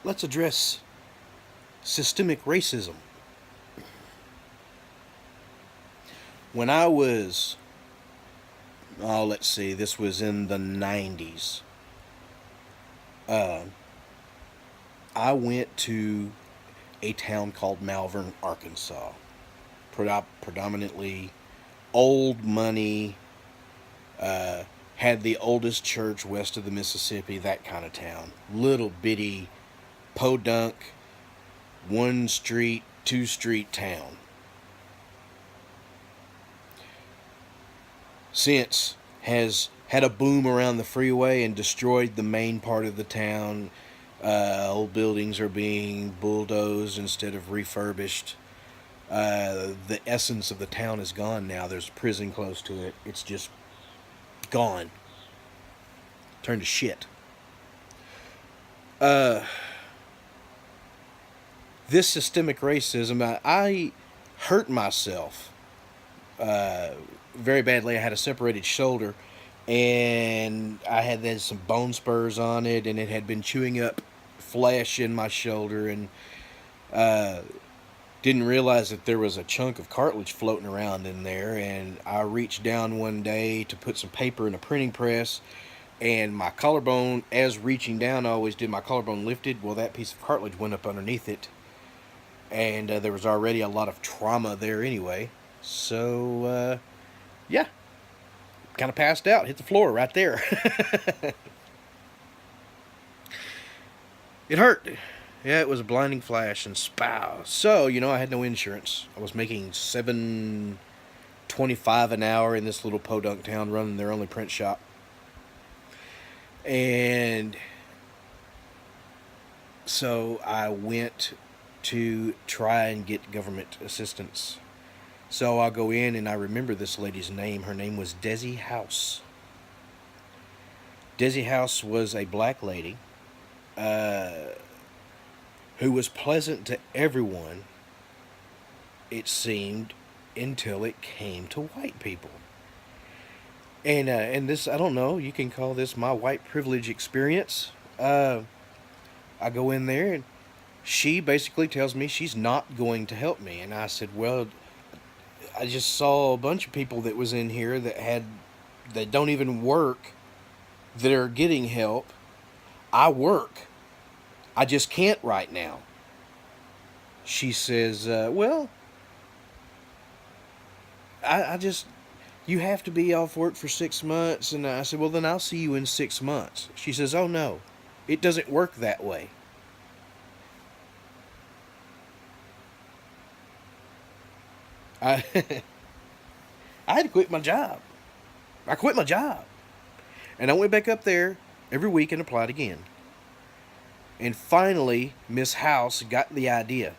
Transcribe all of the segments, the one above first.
let's address systemic racism. When I was, oh, let's see, this was in the 90s. Uh, I went to a town called Malvern, Arkansas. Predominantly old money, had the oldest church west of the Mississippi, that kind of town. Little bitty, podunk, one street, two street town. Since has had a boom around the freeway and destroyed the main part of the town. Old buildings are being bulldozed instead of refurbished. The essence of the town is gone now. There's a prison close to it. It's just gone. Turned to shit. Uh, this systemic racism, I hurt myself very badly. I had a separated shoulder, and I had some bone spurs on it, and it had been chewing up flesh in my shoulder, and uh, didn't realize that there was a chunk of cartilage floating around in there. And I reached down one day to put some paper in a printing press, and my collarbone, as reaching down, I always did, my collarbone lifted. Well, that piece of cartilage went up underneath it, and there was already a lot of trauma there anyway. So, yeah, kind of passed out, hit the floor right there. It hurt. Yeah, it was a blinding flash and spow. So, I had no insurance. I was making $7.25 an hour in this little podunk town, running their only print shop. And so I went to try and get government assistance. So I'll go in, and I remember this lady's name. Her name was Desi House. Desi House was a black lady who was pleasant to everyone, it seemed, until it came to white people. And this, I don't know, you can call this my white privilege experience. I go in there, and she basically tells me she's not going to help me. And I said, well, I just saw a bunch of people that was in here that don't even work, that are getting help. I work. I just can't right now. She says, well, I just, you have to be off work for 6 months. And I said, well, then I'll see you in 6 months. She says, oh, no, it doesn't work that way. I, I had to quit my job. I quit my job. And I went back up there every week and applied again. And finally, Miss House got the idea.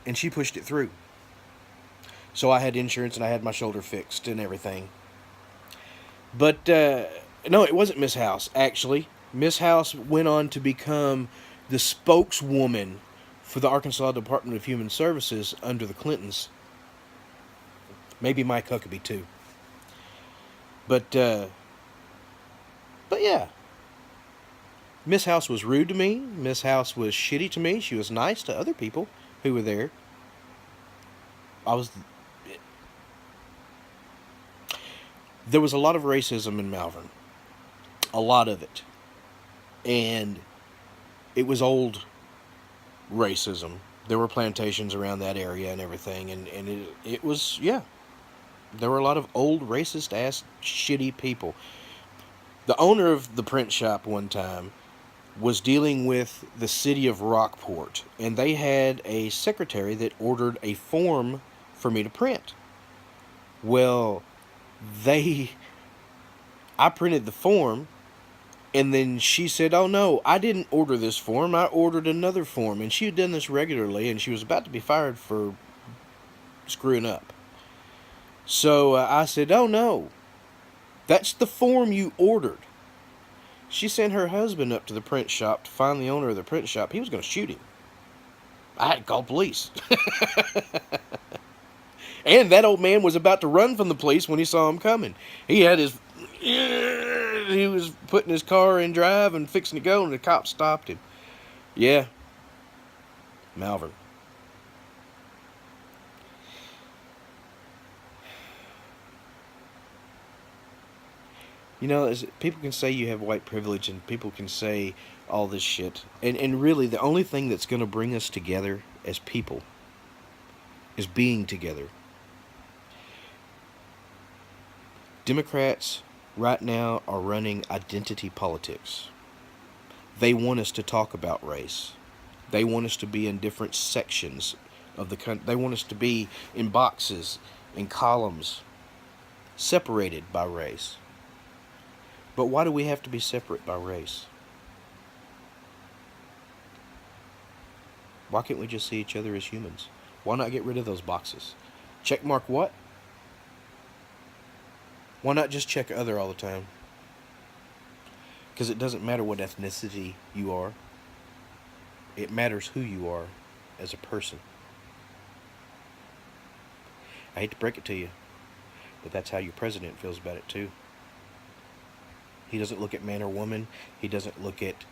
And she pushed it through. So I had insurance, and I had my shoulder fixed and everything. But, no, it wasn't Miss House, actually. Miss House went on to become the spokeswoman for the Arkansas Department of Human Services under the Clintons. Maybe Mike Huckabee, too. But yeah. Miss House was rude to me. Miss House was shitty to me. She was nice to other people who were there. There was a lot of racism in Malvern. A lot of it. And it was old racism. There were plantations around that area and everything. And it was, yeah. There were a lot of old racist ass shitty people. The owner of the print shop one time was dealing with the city of Rockport, and they had a secretary that ordered a form for me to print. Well, I printed the form, and then she said, oh no, I didn't order this form, I ordered another form. And she had done this regularly, and she was about to be fired for screwing up. So I said, oh no, that's the form you ordered. She sent her husband up to the print shop to find the owner of the print shop. He was going to shoot him. I had to call police. And that old man was about to run from the police when he saw him coming. He had his He was putting his car in drive and fixing to go, and the cop stopped him. Yeah, Malvern. You know, people can say you have white privilege, and people can say all this shit. And really, the only thing that's going to bring us together as people is being together. Democrats right now are running identity politics. They want us to talk about race. They want us to be in different sections of the country. They want us to be in boxes, in columns, separated by race. But why do we have to be separate by race? Why can't we just see each other as humans? Why not get rid of those boxes? Check mark what? Why not just check other all the time? Because it doesn't matter what ethnicity you are. It matters who you are as a person. I hate to break it to you, but that's how your president feels about it too. He doesn't look at man or woman. He doesn't look at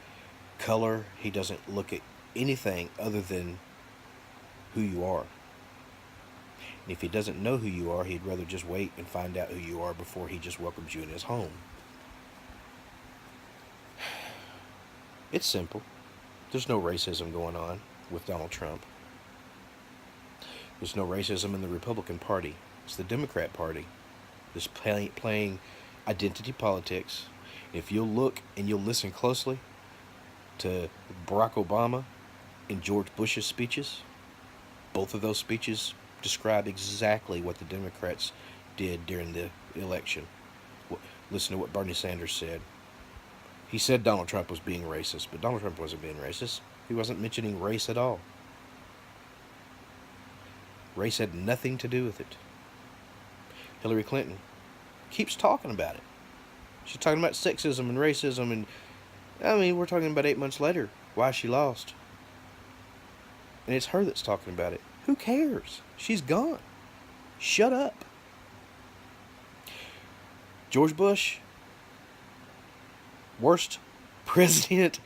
color. He doesn't look at anything other than who you are. And if he doesn't know who you are, he'd rather just wait and find out who you are before he just welcomes you in his home. It's simple. There's no racism going on with Donald Trump. There's no racism in the Republican Party. It's the Democrat Party that's playing identity politics. If you'll look and you'll listen closely to Barack Obama and George Bush's speeches, both of those speeches describe exactly what the Democrats did during the election. Listen to what Bernie Sanders said. He said Donald Trump was being racist, but Donald Trump wasn't being racist. He wasn't mentioning race at all. Race had nothing to do with it. Hillary Clinton keeps talking about it. She's talking about sexism and racism, and I mean, we're talking about 8 months later why she lost. And it's her that's talking about it. Who cares? She's gone. Shut up. George Bush, worst president.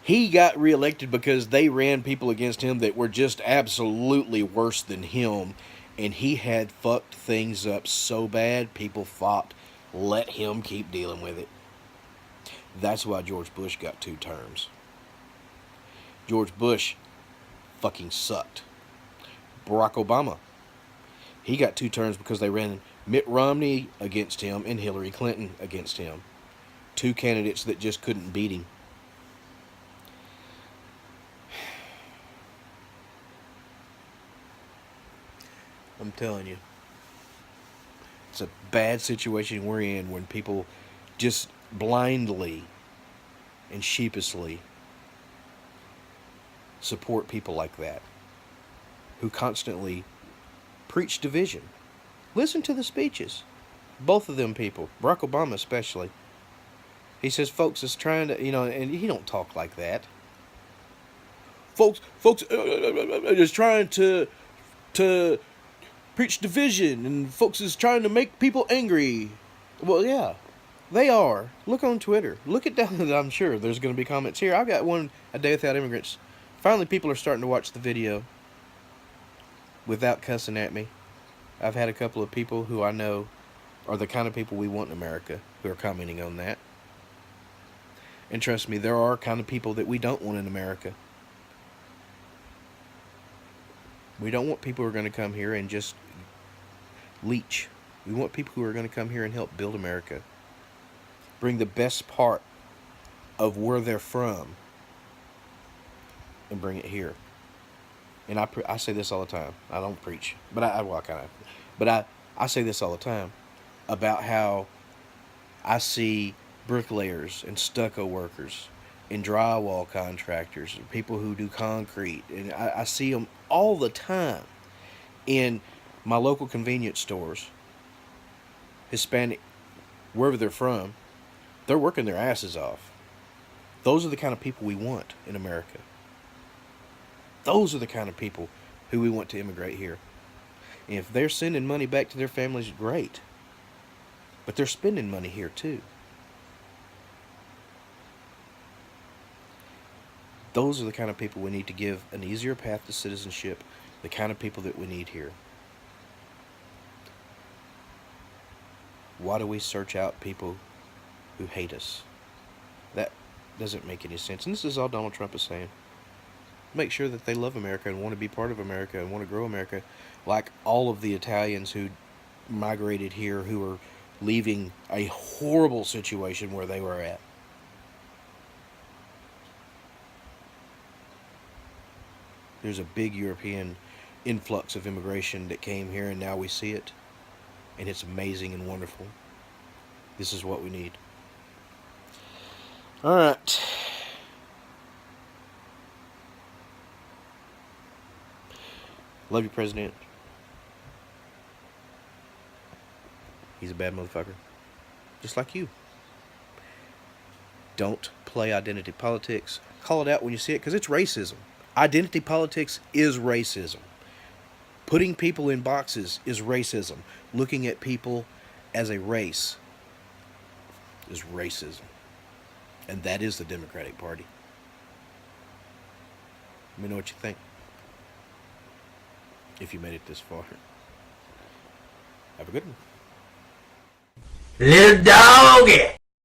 He got reelected because they ran people against him that were just absolutely worse than him. And he had fucked things up so bad, people thought, let him keep dealing with it. That's why George Bush got 2 terms. George Bush fucking sucked. Barack Obama, he got 2 terms because they ran Mitt Romney against him and Hillary Clinton against him. 2 candidates that just couldn't beat him. I'm telling you, it's a bad situation we're in when people just blindly and sheepishly support people like that, who constantly preach division. Listen to the speeches. Both of them people, Barack Obama especially. He says folks is trying to, and he don't talk like that. Folks is trying to preach division, and folks is trying to make people angry. Well, yeah, they are. Look on Twitter. Look it down. I'm sure there's going to be comments here. I got one, A Day Without Immigrants. Finally, people are starting to watch the video without cussing at me. I've had a couple of people who I know are the kind of people we want in America who are commenting on that. And trust me, there are kind of people that we don't want in America. We don't want people who are going to come here and just leech. We want people who are going to come here and help build America. Bring the best part of where they're from and bring it here. And I say this all the time. I don't preach, but I say this all the time about how I see bricklayers and stucco workers and drywall contractors and people who do concrete, and I see them all the time in my local convenience stores. Hispanic, wherever they're from, they're working their asses off. Those are the kind of people we want in America. Those are the kind of people who we want to immigrate here. And if they're sending money back to their families, great. But they're spending money here too. Those are the kind of people we need to give an easier path to citizenship, the kind of people that we need here. Why do we search out people who hate us? That doesn't make any sense. And this is all Donald Trump is saying. Make sure that they love America and want to be part of America and want to grow America, like all of the Italians who migrated here, who are leaving a horrible situation where they were at. There's a big European influx of immigration that came here, and now we see it. And it's amazing and wonderful. This is what we need. All right. Love you, President. He's a bad motherfucker. Just like you. Don't play identity politics. Call it out when you see it, because it's racism. Identity politics is racism. Putting people in boxes is racism. Looking at people as a race is racism. And that is the Democratic Party. Let me know what you think. If you made it this far. Have a good one. Lil Doggy!